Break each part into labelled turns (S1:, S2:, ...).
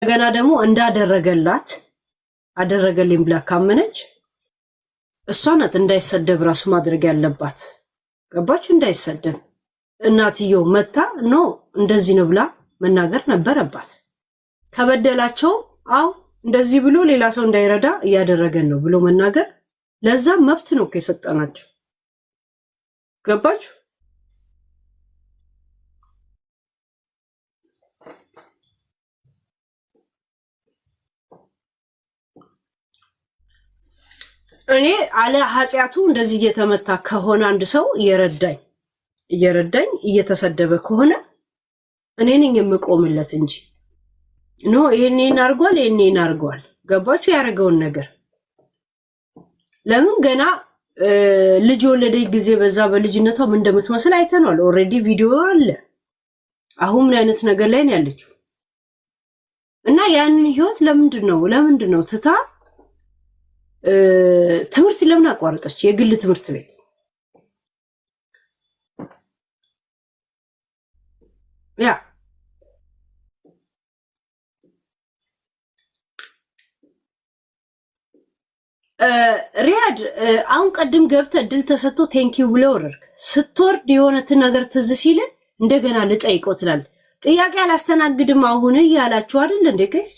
S1: ገና ደግሞ እንዳደረገላት አደረገልኝ ብላ ካመነች እሷ ናት እንዳይሰደብ ራሱ ማድረግ ያለባት። ገባችሁ? እንዳይሰደብ እናትየው መታ ኖ እንደዚህ ነው ብላ መናገር ነበረባት። ከበደላቸው አው እንደዚህ ብሎ ሌላ ሰው እንዳይረዳ እያደረገን ነው ብሎ መናገር ለዛ መብት ነው ከሰጠናቸው። ገባችሁ? እኔ አለ ኃጢያቱ እንደዚህ እየተመታ ከሆነ አንድ ሰው እየረዳኝ እየተሰደበ ከሆነ እኔ ነኝ የምቆምለት እንጂ ኖ ይሄንን አርጓል። ገባችሁ? ያረጋውን ነገር ለምን ገና ልጅ ወለደች ጊዜ በዛ በልጅነቷ ምን እንደምትመስል አይተናል። ኦሬዲ ቪዲዮ አለ። አሁን ምን አይነት ነገር ላይ ነው ያለችው? እና ያንን ህይወት ለምንድን ነው ትታ ትምህርት ለምን አቋረጠች? የግል ትምህርት ቤት ያ ሪያድ አሁን ቀድም ገብተ እድል ተሰጥቶ ቴንኪው ብለ ወረድክ። ስትወርድ የሆነትን ነገር ትዝ ሲል እንደገና ልጠይቀው ትላል። ጥያቄ አላስተናግድም አሁን ያላችሁ አይደል እንዴ? ከይስ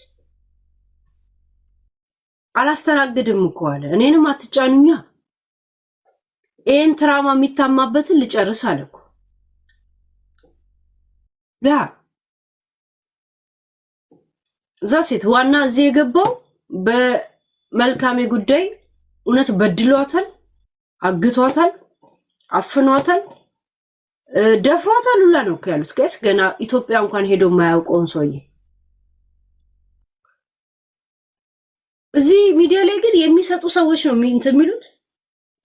S1: አላስተናግድም እኮ አለ። እኔንም አትጫኑኛ። ይሄን ትራማ የሚታማበትን ልጨርስ አለኩ። ያ ዛሴት ዋና እዚህ የገባው በመልካሜ ጉዳይ እውነት በድሏታል፣ አግቷታል፣ አፍኗታል፣ ደፍሯታል ሁላ ነው ያሉት። ከስ ገና ኢትዮጵያ እንኳን ሄዶ የማያውቀውን ሰውዬ እዚህ ሚዲያ ላይ ግን የሚሰጡ ሰዎች ነው የሚሉት።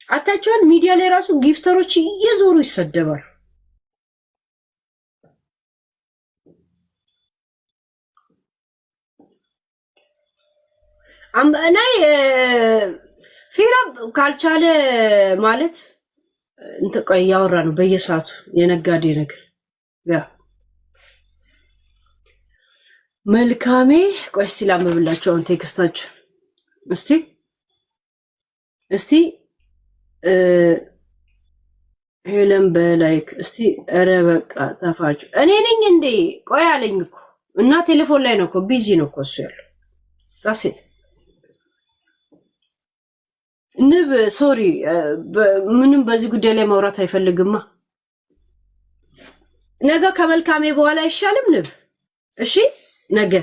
S1: አታችኋል? ሚዲያ ላይ ራሱ ጊፍተሮች እየዞሩ ይሰደባሉ። አምባና ፊራ ካልቻለ ማለት እንተቀይ ያወራ ነው በየሰዓቱ የነጋዴ ነገር ያ መልካሜ ቆይ ሲላምብላችሁ አሁን ቴክስታችሁ እስቲ ሄለን በላይክ እስቲ ኧረ በቃ ተፋጩ። እኔ ነኝ እንዴ? ቆይ አለኝ እኮ እና ቴሌፎን ላይ ነው እኮ ቢዚ ነው እኮ እሱ ያለው ዛሴ ንብ ሶሪ ምንም በዚህ ጉዳይ ላይ ማውራት አይፈልግማ። ነገ ከመልካሜ በኋላ አይሻልም ንብ? እሺ ነገ